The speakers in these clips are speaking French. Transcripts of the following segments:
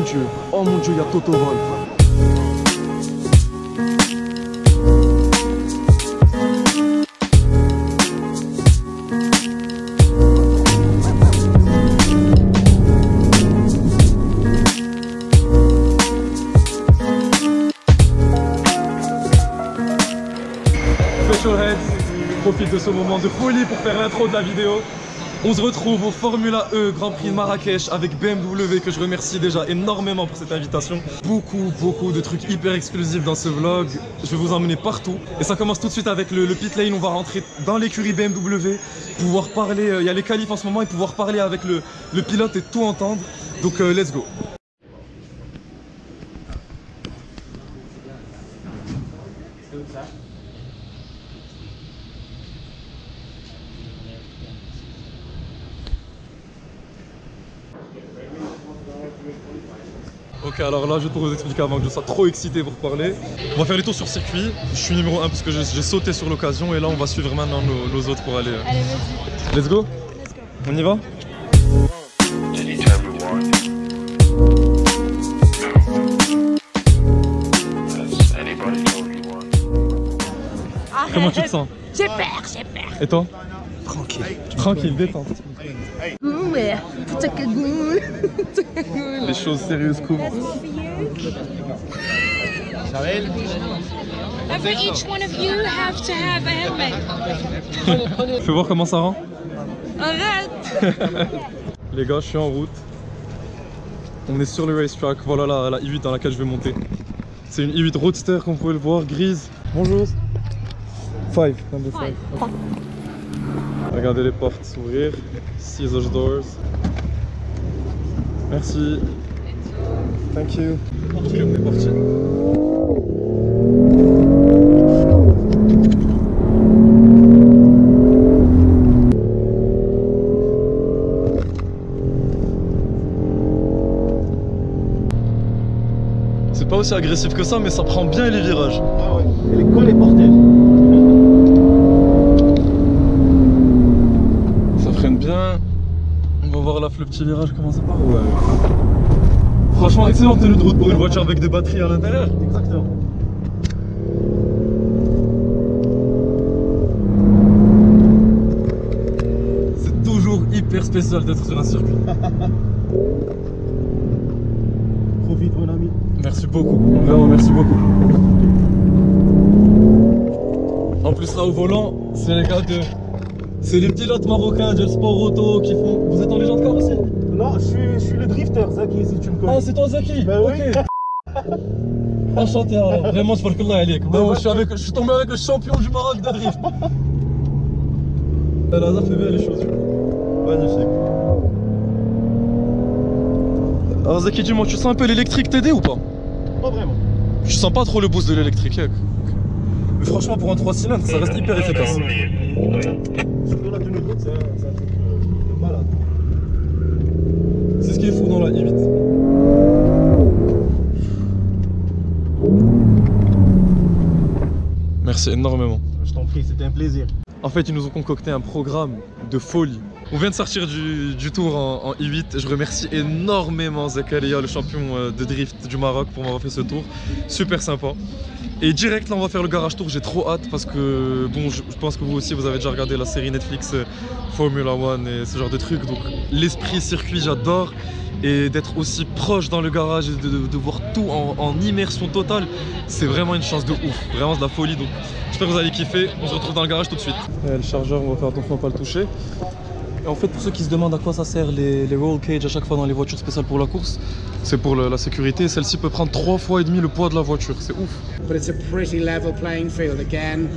mon Dieu, il y a Toto Wolff. Special Heads, je profite de ce moment de folie pour faire l'intro de la vidéo. On se retrouve au Formula E Grand Prix de Marrakech avec BMW que je remercie déjà énormément pour cette invitation. Beaucoup de trucs hyper exclusifs dans ce vlog. Je vais vous emmener partout. Et ça commence tout de suite avec le pit lane. On va rentrer dans l'écurie BMW, pouvoir parler, il y a les qualifs en ce moment, et pouvoir parler avec le pilote et tout entendre. Donc let's go. Ok, alors là, juste pour vous expliquer avant que je sois trop excité pour parler, on va faire les tours sur circuit. Je suis numéro 1 parce que j'ai sauté sur l'occasion et là, on va suivre maintenant nos autres pour aller. Allez, vas-y. Let's go. On y va? Comment tu te sens? J'ai peur. Et toi? Tranquille, détente. Ouais, Les choses sérieuses cool. For each one of you have to have a helmet. Fais voir comment ça rend. Arrête. Les gars, je suis en route. On est sur le racetrack. Voilà la i8 dans laquelle je vais monter. C'est une i8 Roadster, comme vous pouvez le voir, grise. Bonjour. 5, number 5. Regardez les portes s'ouvrir. Scissors doors. Merci. Thank you. Ok, on est parti. C'est pas aussi agressif que ça, mais ça prend bien les virages. Ah ouais, et les cols est porté. Ça freine bien. On va voir là le petit virage comment ça part. Ouais. Franchement, excellente tenue de route pour une voiture avec des batteries à l'intérieur. Exactement. C'est toujours hyper spécial d'être sur un circuit. Profite mon ami. Merci beaucoup, vraiment merci beaucoup. En plus là au volant, c'est les gars de... C'est les pilotes marocains de sport auto qui font... Vous êtes en légende car aussi? Non, je suis le drifter, Zaki, si tu me connais. Ah, c'est toi Zaki? Bah oui. Ok. Enchanté alors, vraiment tabarakallah alayk. Moi, je suis tombé avec le champion du Maroc de drift. El hasard fait bien les choses. Magnifique. Alors Zaki, dis-moi, tu sens un peu l'électrique t'aider ou pas? Pas vraiment. Je sens pas trop le boost de l'électrique. Mais franchement, pour un 3 cylindres, ça reste hyper efficace. Surtout la tenue de route, c'est un truc de malade. C'est ce qui est fou dans la i8. Merci énormément. Je t'en prie, c'était un plaisir. En fait, ils nous ont concocté un programme de folie. On vient de sortir du tour en i8. Je remercie énormément Zakaria, le champion de drift du Maroc, pour m'avoir fait ce tour. Super sympa. Et direct, là, on va faire le garage tour. J'ai trop hâte parce que, bon, je pense que vous aussi, vous avez déjà regardé la série Netflix Formula One et ce genre de trucs. Donc, l'esprit circuit, j'adore. Et d'être aussi proche dans le garage et de voir tout en immersion totale, c'est vraiment une chance de ouf. Vraiment de la folie. Donc, j'espère que vous allez kiffer. On se retrouve dans le garage tout de suite. Le chargeur, on va faire attention à ne pas le toucher. Et en fait, pour ceux qui se demandent à quoi ça sert les roll cage à chaque fois dans les voitures spéciales pour la course, c'est pour la sécurité. Celle-ci peut prendre 3,5 fois le poids de la voiture, c'est ouf. But it's a pretty level playing field again.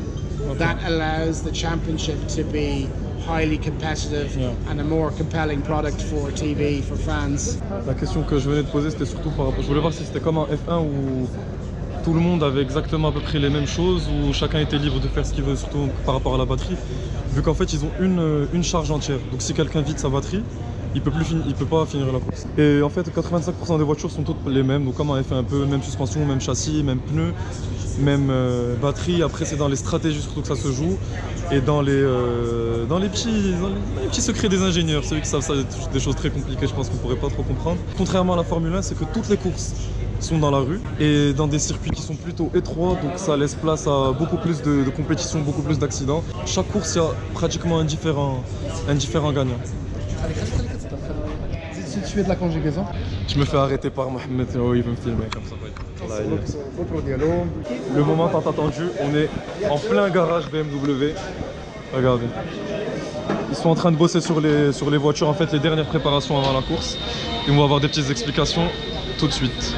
That allows the championship to be highly competitive and a more compelling product for TV, for fans. La question que je venais de poser, c'était surtout par rapport... Je voulais voir si c'était comme un F1 où tout le monde avait exactement à peu près les mêmes choses, où chacun était libre de faire ce qu'il veut, surtout par rapport à la batterie. Vu qu'en fait, ils ont une charge entière. Donc si quelqu'un vide sa batterie, il peut pas finir la course. Et en fait 85% des voitures sont toutes les mêmes, donc comme on avait fait un peu, même suspension, même châssis, même pneus, même batterie. Après c'est dans les stratégies surtout que ça se joue et dans les petits secrets des ingénieurs, ceux qui savent ça, des choses très compliquées je pense qu'on pourrait pas trop comprendre. Contrairement à la Formule 1, c'est que toutes les courses sont dans la rue et dans des circuits qui sont plutôt étroits, donc ça laisse place à beaucoup plus de compétition, beaucoup plus d'accidents. Chaque course il y a pratiquement un différent gagnant. Si tu fais de la conjugaison, Je me fais arrêter par Mohamed, oh, il veut me filmer comme ça. Là, le moment tant attendu, on est en plein garage BMW. Regardez. Ils sont en train de bosser sur les voitures, en fait les dernières préparations avant la course. Et on va avoir des petites explications tout de suite.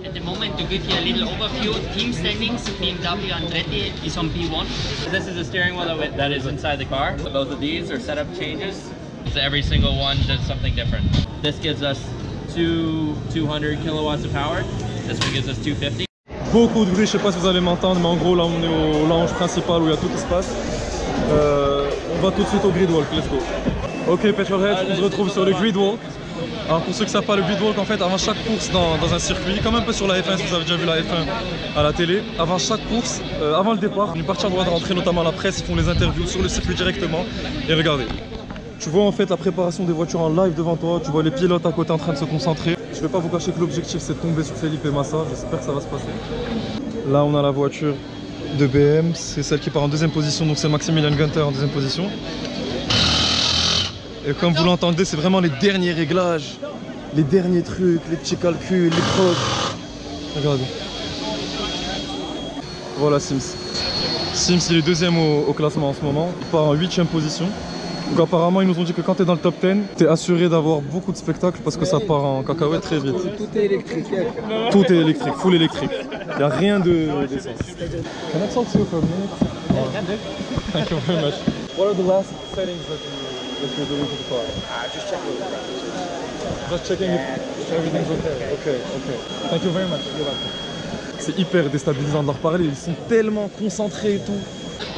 At the moment, to give you a little overview, team standings, BMW Andretti is on P1. This is the steering wheel that is inside the car. So both of these are setup changes. So every single one does something different. This gives us 200 kilowatts of power. This one gives us 250. Beaucoup de bruit, je sais pas si vous allez m'entendre, mais en gros là on est au lounge principal où il y a tout qui se passe. On va tout de suite au grid walk, let's go. Ok Petrolhead, on se retrouve sur le grid walk. Alors pour ceux qui ne savent pas, le grid walk en fait avant chaque course dans un circuit, comme un peu sur la F1 si vous avez déjà vu la F1 à la télé, avant chaque course, avant le départ, une partie en droit de rentrer, notamment la presse, ils font les interviews sur le circuit directement. Et regardez, tu vois en fait la préparation des voitures en live devant toi, tu vois les pilotes à côté en train de se concentrer. Je vais pas vous cacher que l'objectif c'est de tomber sur Felipe Massa, j'espère que ça va se passer. Là on a la voiture de BM, c'est celle qui part en deuxième position, donc c'est Maximilian Günther en deuxième position. Et comme vous l'entendez, c'est vraiment les derniers réglages, les derniers trucs, les petits calculs, les prods. Regardez. Voilà Sims. Sims il est deuxième au classement en ce moment, il part en 8ème position. Donc apparemment ils nous ont dit que quand tu es dans le top 10, tu es assuré d'avoir beaucoup de spectacles parce que ça part en cacahuète très vite. tout est électrique. Tout est électrique, full électrique. Il n'y a rien d'essence. Can I talk to you for a minute? Thank you very much. What are the last settings that you're doing to the car? Just checking. Just checking if everything's okay. Okay. Thank you very much. C'est hyper déstabilisant de leur parler, ils sont tellement concentrés et tout.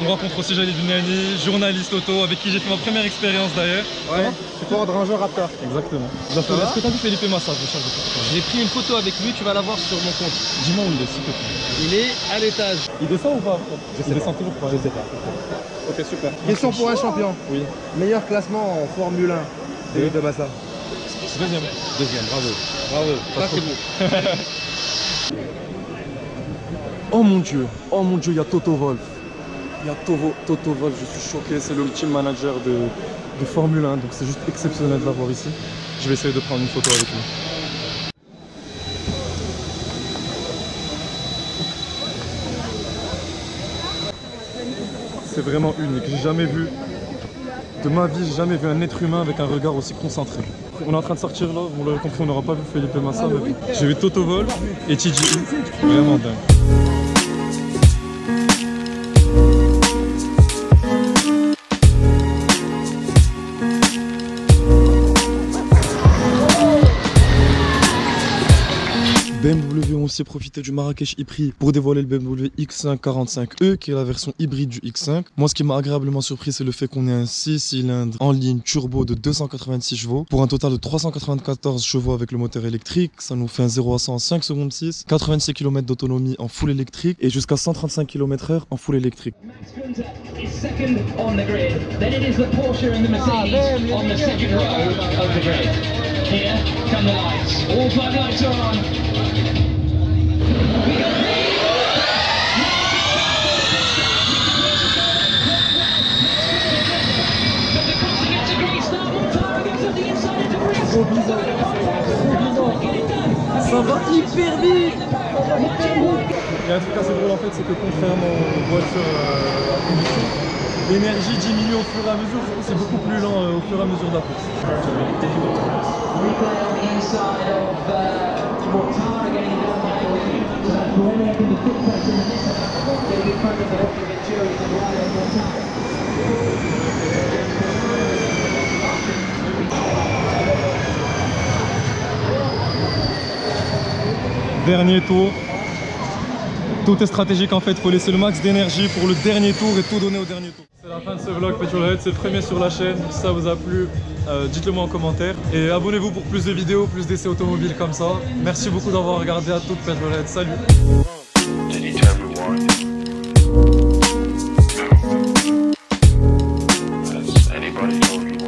On rencontre aussi Jalil Binani, journaliste auto, avec qui j'ai fait ma première expérience d'ailleurs. Ouais, c'est toi Ranger Raptor. Exactement. Est-ce que tu as vu Felipe Massa? J'ai pris une photo avec lui, tu vas la voir sur mon compte. Dis-moi où il est, s'il te plaît. Il est à l'étage. Il descend ou pas? Il descend toujours pas. Je sais pas. Ok, super. Question pour un champion. Oui. Meilleur classement en Formule 1. Felipe Massa. Deuxième, bravo. Ça c'est beau. Oh mon dieu, il y a Toto Wolff. Il y a Toto Wolff, je suis choqué, c'est le team manager de Formule 1, donc c'est juste exceptionnel de l'avoir ici. Je vais essayer de prendre une photo avec lui. C'est vraiment unique, j'ai jamais vu, de ma vie, j'ai jamais vu un être humain avec un regard aussi concentré. On est en train de sortir là, vous l'avez compris, on n'aura pas vu Felipe Massa, mais j'ai vu Toto Wolff et TGI, vraiment dingue. BMW ont aussi profité du Marrakech e-Prix pour dévoiler le BMW X5 45e qui est la version hybride du X5. Moi ce qui m'a agréablement surpris c'est le fait qu'on ait un 6 cylindres en ligne turbo de 286 chevaux pour un total de 394 chevaux avec le moteur électrique. Ça nous fait un 0 à 100 en 5 secondes 6, 86 km d'autonomie en full électrique et jusqu'à 135 km/h en full électrique. Ça va hyper vite. Il y a un truc assez drôle en fait, c'est que contrairement aux voitures à combustion, l'énergie diminue au fur et à mesure, du coup c'est beaucoup plus lent au fur et à mesure de la course. Dernier tour. Tout est stratégique en fait, il faut laisser le max d'énergie pour le dernier tour et tout donner au dernier tour. C'est la fin de ce vlog Petrolhead, c'est le premier sur la chaîne. Si ça vous a plu, dites-le moi en commentaire. Et abonnez-vous pour plus de vidéos, plus d'essais automobiles comme ça. Merci beaucoup d'avoir regardé. À toutes Petrolhead. Salut. Anytime we want. Has anybody told you?